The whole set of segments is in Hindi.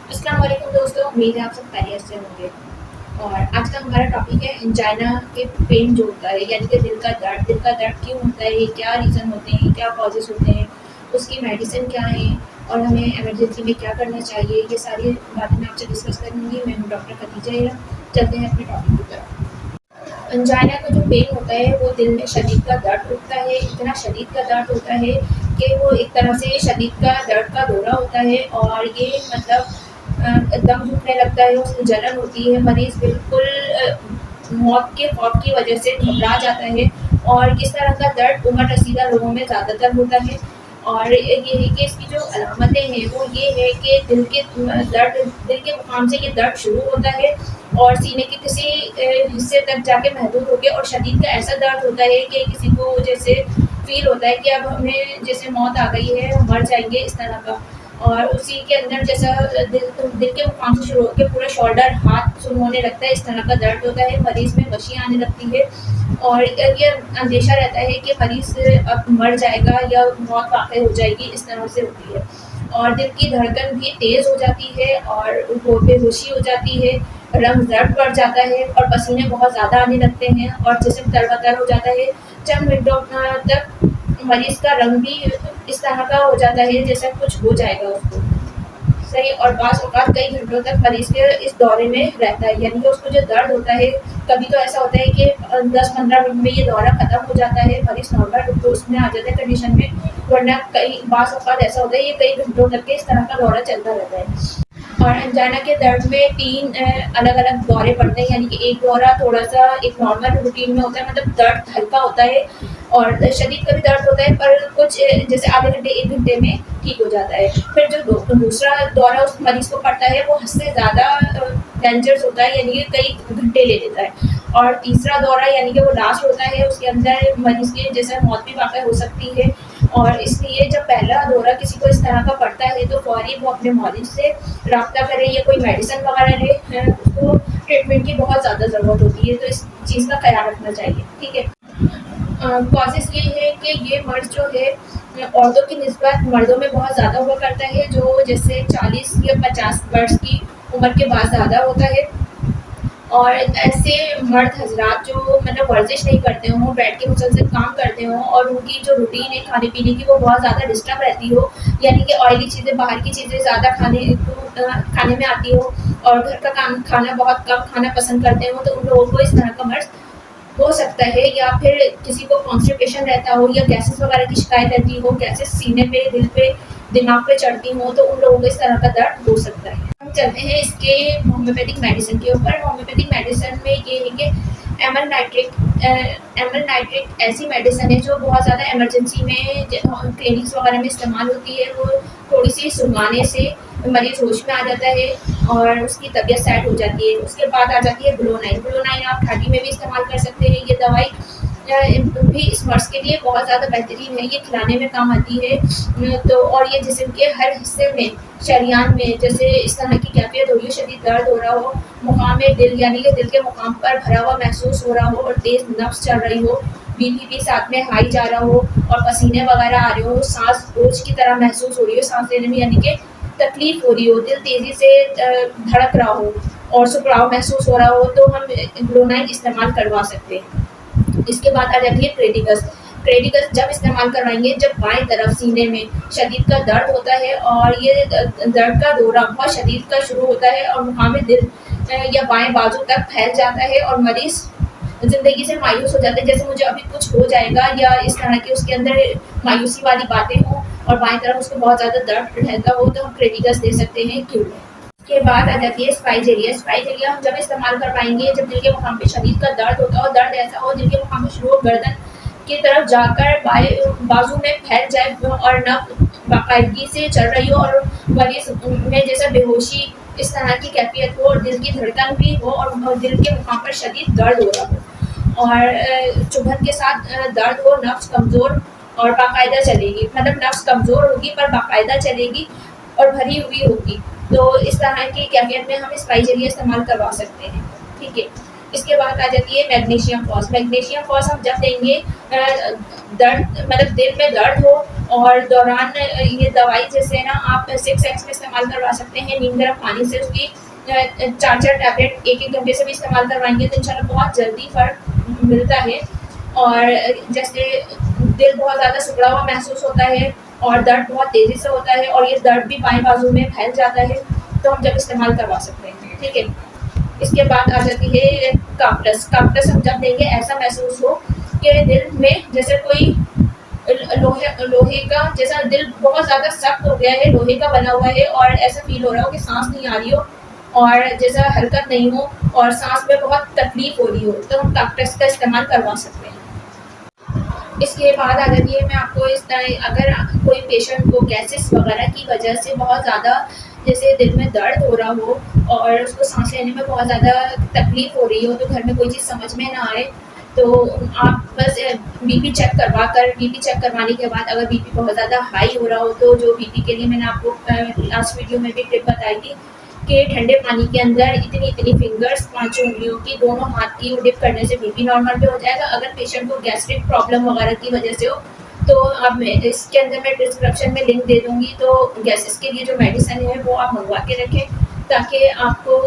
अस्सलाम वालेकुम दोस्तों, उम्मीद है आप सब खैरियत से होंगे। और आज का हमारा टॉपिक है एंजाइना के पेन जो होता है, यानी कि दिल का दर्द। दिल का दर्द क्यों होता है, क्या रीज़न होते हैं, क्या कॉजेज़ होते हैं, उसकी मेडिसिन क्या है और हमें इमरजेंसी में क्या करना चाहिए, ये सारी बातें मैं आपसे डिस्कस करूँगी। मैं हूँ डॉक्टर खदीजा हिरा। चलते हैं अपने टॉपिक की तरफ। अंजाइना का जो पेन होता है वो दिल में शदीद का दर्द होता है, इतना शदीद का दर्द होता है कि वो एक तरह से शदीद का दर्द का दौरा होता है। और ये मतलब दम घुटने लगता है, उसमें जलन होती है, मरीज़ बिल्कुल मौत के खौफ की वजह से घबरा जाता है। और किस तरह का दर्द उम्र रसीदा लोगों में ज़्यादातर होता है। और ये है कि इसकी जो अलामतें हैं वो ये है कि दिल के मुकाम से ये दर्द शुरू होता है और सीने के किसी हिस्से तक जाके महदूद होके और शदीद का ऐसा दर्द होता है कि किसी को जैसे फ़ील होता है कि अब हमें जैसे मौत आ गई है, हम मर जाएँगे, इस तरह का। और उसी के अंदर जैसा दिल के मुकाम से शुरू होके पूरा शोल्डर, हाथ शुरू होने लगता है, इस तरह का दर्द होता है। मरीज़ में गशी आने लगती है और ये अंदेशा रहता है कि मरीज़ अब मर जाएगा या मौत वाक़ई हो जाएगी, इस तरह से होती है। और दिल की धड़कन भी तेज़ हो जाती है और वो बेहोशी हो जाती है, रंग ज़र्द पड़ जाता है और पसीने बहुत ज़्यादा आने लगते हैं और जिस्म तर-ब-तर हो जाता है। चंद मिनटों तक मरीज़ का रंग भी इस तरह का हो जाता है जैसे कुछ हो जाएगा उसको। सही। और बाज़ औक़ात कई घंटों तक मरीज़ के इस दौरे में रहता है, यानी कि उसको जो दर्द होता है, कभी तो ऐसा होता है कि 10-15 मिनट में ये दौरा ख़त्म हो जाता है, मरीज़ नॉर्मल डोज़ में आ जाता है कंडीशन में, वरना कई बाज़ औक़ात ऐसा होता है ये कई घंटों तक के इस तरह का दौरा चलता रहता है। और अंजाइना के दर्द में 3 अलग-अलग दौरे पड़ते हैं, यानी कि एक दौरा थोड़ा-सा एक नॉर्मल रूटीन में होता है, मतलब दर्द हल्का होता है और शदीद का भी दर्द होता है, पर कुछ जैसे आधे घंटे 1 घंटे में ठीक हो जाता है। फिर जो दूसरा दौरा उस मरीज़ को पड़ता है वो हद से ज़्यादा डेंजरस होता है, यानी कि कई घंटे ले लेता है। और तीसरा दौरा यानी कि वो लास्ट होता है, उसके अंदर मरीज़ की जैसे मौत भी वाक़ई हो सकती है। और इसलिए जब पहला दौरा किसी को इस तरह का पड़ता है तो फ़ौरी वो अपने मौलिद से राब्ता करे या कोई मेडिसिन वग़ैरह ले। उसको ट्रीटमेंट की बहुत ज़्यादा ज़रूरत होती है, तो इस चीज़ का ख़्याल रखना चाहिए, ठीक है। कॉज़ेज़ ये है कि ये मर्ज़ जो है औरतों की निस्बत मर्दों में बहुत ज़्यादा हुआ करता है, जो जैसे 40 या 50 वर्ष की उम्र के बाद ज़्यादा होता है। और ऐसे मर्द हज़रात जो मतलब वर्जिश नहीं करते हों, बैठ के मुसलसल काम करते हों और उनकी जो रूटीन है खाने-पीने की वो बहुत ज़्यादा डिस्टर्ब रहती हो, यानी कि ऑयली चीज़ें, बाहर की चीज़ें ज़्यादा खाने में आती हो और घर का खाना बहुत कम खाना पसंद करते हो, तो उन लोगों को इस तरह का मर्ज़ हो सकता है। या फिर किसी को कॉन्स्टिपेशन रहता हो या गैसेस वगैरह की शिकायत रहती हो, गैसेस सीने पे, दिल पे, दिमाग पे चढ़ती हो, तो उन लोगों को इस तरह का दर्द हो सकता है। हम चलते हैं इसके होम्योपैथिक मेडिसिन के ऊपर। होम्योपैथिक मेडिसिन में ये है कि एमल नाइट्रिक ऐसी मेडिसिन है जो बहुत ज़्यादा इमरजेंसी में क्लिनिक्स वगैरह में इस्तेमाल होती है। वो थोड़ी-सी सुंघाने से मरीज़ होश में आ जाता है और उसकी तबीयत सेट हो जाती है। उसके बाद आ जाती है ग्लोनाइन। ग्लोनाइन आप ठंडी में भी इस्तेमाल कर सकते हैं। ये दवाई भी इस मर्ज़ के लिए बहुत ज़्यादा बेहतरीन है, ये खिलाने में काम आती है। तो और ये जिस्म के हर हिस्से में, शरियान में जैसे इस तरह की कैफ़ियत हो रही हो, शदीद दर्द हो रहा हो, मुक़ाम दिल यानी कि दिल के मुक़ाम पर भरा हुआ महसूस हो रहा हो और तेज़ नब्ज़ चल रही हो, बीपी भी साथ में हाई जा रहा हो और पसीने वगैरह आ रहे हो, साँस बोझ की तरह महसूस हो रही हो साँस लेने में, यानी कि तकलीफ़ हो रही हो, दिल तेज़ी से धड़क रहा हो और सुकड़ाव महसूस हो रहा हो, तो हम ग्लोनाइन इस्तेमाल करवा सकते हैं। इसके बाद आ जाती है क्रेडिकस। क्रेडिकस जब इस्तेमाल करवाएँगे जब बाएँ तरफ सीने में शदीद का दर्द होता है और ये दर्द का दौरा बहुत शदीद का शुरू होता है और मुक़ाम दिल या बाएँ बाजू तक फैल जाता है और मरीज़ ज़िंदगी से मायूस हो जाते हैं, जैसे मुझे अभी कुछ हो जाएगा या इस तरह की उसके अंदर मायूसी वाली बातें हों और बाएँ तरफ उसको बहुत ज़्यादा दर्द रहता हो, तो हम क्रेडिकस दे सकते हैं क्यू में। के बाद आ जाती है स्पाइजेरिया। स्पाइजेरिया हम जब इस्तेमाल कर पाएँगे जब दिल के मुक़ाम पे शदीद का दर्द होता हो, दर्द ऐसा हो दिल के मुक़ाम पे शुरू हो, गर्दन की तरफ जाकर बाजू में फैल जाए और नब्ज़ बाकायदगी से चल रही हो और मरीज़ में जैसे बेहोशी इस तरह की कैफ़ियत हो और दिल की धड़कन भी हो और दिल के मुक़ाम पर शदीद दर्द हो रहा हो और चुभन के साथ दर्द हो, नब्ज़ कमज़ोर और बाकायदा चलेगी, मतलब नब्ज़ कमज़ोर होगी पर बाकायदा चलेगी और भरी हुई होगी। तो इस तरह की कैफ़ियत में हम स्पाइजेरिया इस्तेमाल करवा सकते हैं, ठीक है। इसके बाद आ जाती है मैग्नीशियम फॉस। मैग्नीशियम फॉस हम जब देंगे दर्द मतलब दिल में दर्द हो और दौरान ये दवाई जैसे ना आप 6x में इस्तेमाल करवा सकते हैं। नीम गर्म पानी से उसकी 4-4 टैबलेट 1-1 घंटे से भी इस्तेमाल करवाएंगे तो इंशाल्लाह बहुत जल्दी फ़र्क मिलता है। और जैसे दिल बहुत ज़्यादा सिकुड़ा हुआ महसूस होता है और दर्द बहुत तेज़ी से होता है और ये दर्द भी बाएं बाजू में फैल जाता है, तो हम जब इस्तेमाल करवा सकते हैं, ठीक है। इसके बाद आ जाती है काप्टस। काप्टस हम जब देंगे ऐसा महसूस हो कि दिल में जैसे कोई लोहे का जैसा दिल बहुत ज़्यादा सख्त हो गया है, लोहे का बना हुआ है और ऐसा फील हो रहा हो कि सांस नहीं आ रही हो और जैसा हरकत नहीं हो और सांस में बहुत तकलीफ हो रही हो, तो हम काप्टस का इस्तेमाल करवा सकते हैं। इसके बाद आ जाती है मैं आपको इस तरह अगर कोई पेशेंट को गैसेस वगैरह की वजह से बहुत ज़्यादा जैसे दिल में दर्द हो रहा हो और उसको सांस लेने में बहुत ज़्यादा तकलीफ हो रही हो, तो घर में कोई चीज़ समझ में ना आए, तो आप बस बीपी चेक करवा कर बीपी चेक करवाने के बाद अगर बीपी बहुत ज़्यादा हाई हो रहा हो तो जो बीपी के लिए मैंने आपको लास्ट वीडियो में भी टिप बताई थी कि ठंडे पानी के अंदर इतनी इतनी फिंगर्स 5 उंगलियों की दोनों हाथ की डिप करने से बीपी नॉर्मल पे हो जाएगा। अगर पेशेंट को गैस्ट्रिक प्रॉब्लम वगैरह की वजह से हो तो आप इसके अंदर मैं डिस्क्रिप्शन में लिंक दे दूँगी, तो गैसेस के लिए जो मेडिसिन है वो आप मंगवा के रखें ताकि आपको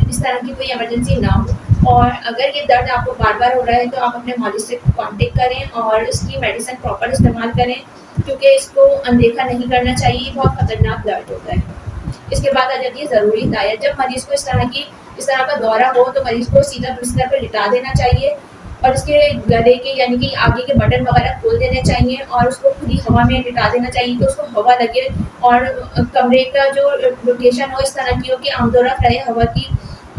इस तरह की कोई इमरजेंसी ना हो। और अगर ये दर्द आपको बार बार हो रहा है तो आप अपने मालिश से कॉन्टेक्ट करें और इसकी मेडिसिन प्रॉपर इस्तेमाल करें, क्योंकि इसको अनदेखा नहीं करना चाहिए, बहुत ख़तरनाक दर्द होता है। इसके बाद आ जाती है ज़रूरी हिदायत। जब मरीज़ को इस तरह का दौरा हो तो मरीज़ को सीधा बिस्तर पर लिटा देना चाहिए और इसके गले के यानी कि आगे के बटन वगैरह खोल देने चाहिए और उसको खुली हवा में लिटा देना चाहिए कि उसको हवा लगे और कमरे का जो लोकेशन हो इस तरह की हो कि आमदोरफ्त रहे हवा की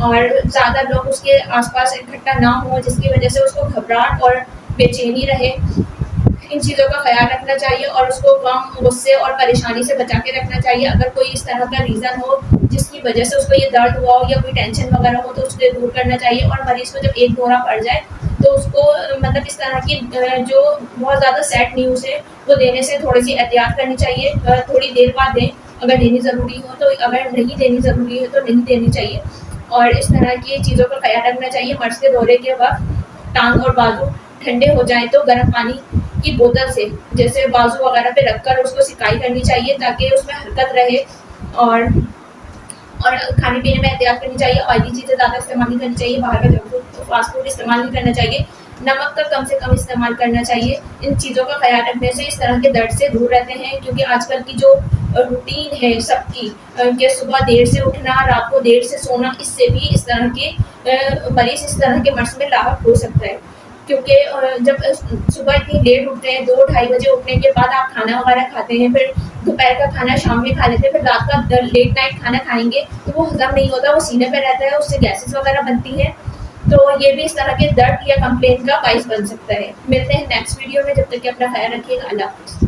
और ज़्यादा लोग उसके आसपास इकट्ठा ना हो जिसकी वजह से उसको घबराहट और बेचैनी रहे। इन चीज़ों का ख्याल रखना चाहिए और उसको गम, गुस्से और परेशानी से बचा के रखना चाहिए। अगर कोई इस तरह का रीज़न हो जिसकी वजह से उसको ये दर्द हुआ हो या कोई टेंशन वगैरह हो तो उसको दूर करना चाहिए। और मरीज़ को जब एक दौरा पड़ जाए तो उसको मतलब इस तरह की जो बहुत ज़्यादा सैड न्यूज़ है वो देने से थोड़ी सी एहतियात करनी चाहिए, थोड़ी देर बाद दें अगर देनी ज़रूरी हो, तो अगर नहीं देनी ज़रूरी है तो नहीं देनी चाहिए। और इस तरह की चीज़ों का ख्याल रखना चाहिए। मर्ज़ के दौरे के वक्त टांग और बाजू ठंडे हो जाए तो गर्म पानी की बोतल से जैसे बाजू वगैरह पे रखकर उसको सिकाई करनी चाहिए ताकि उसमें हरकत रहे। और खाने पीने में एहतियात करनी चाहिए। ऑयली चीज़ें ज़्यादा इस्तेमाल नहीं करनी चाहिए, बाहर का जंक फूड फास्ट फूड इस्तेमाल नहीं करना चाहिए, नमक का कम से कम इस्तेमाल करना चाहिए। इन चीज़ों का ख्याल रखने से इस तरह के दर्द से दूर रहते हैं, क्योंकि आजकल की जो रूटीन है सबकी कि सुबह देर से उठना, रात को देर से सोना, इससे भी इस तरह के मरीज़ इस तरह के मर्ज़ में लाहक हो सकता है। क्योंकि जब सुबह इतनी लेट उठते हैं 2-2:30 बजे उठने के बाद आप खाना वगैरह खाते हैं, फिर दोपहर का खाना शाम में खा लेते हैं, फिर रात का लेट नाइट खाना खाएंगे तो वो हज़म नहीं होता, वो सीने पे रहता है, उससे गैसेस वगैरह बनती हैं, तो ये भी इस तरह के दर्द या कंप्लेन का बाइस बन सकता है। मिलते हैं नेक्स्ट वीडियो में, जब तक कि अपना ख्याल रखिएगा। अल्लाह हाफ़िज़।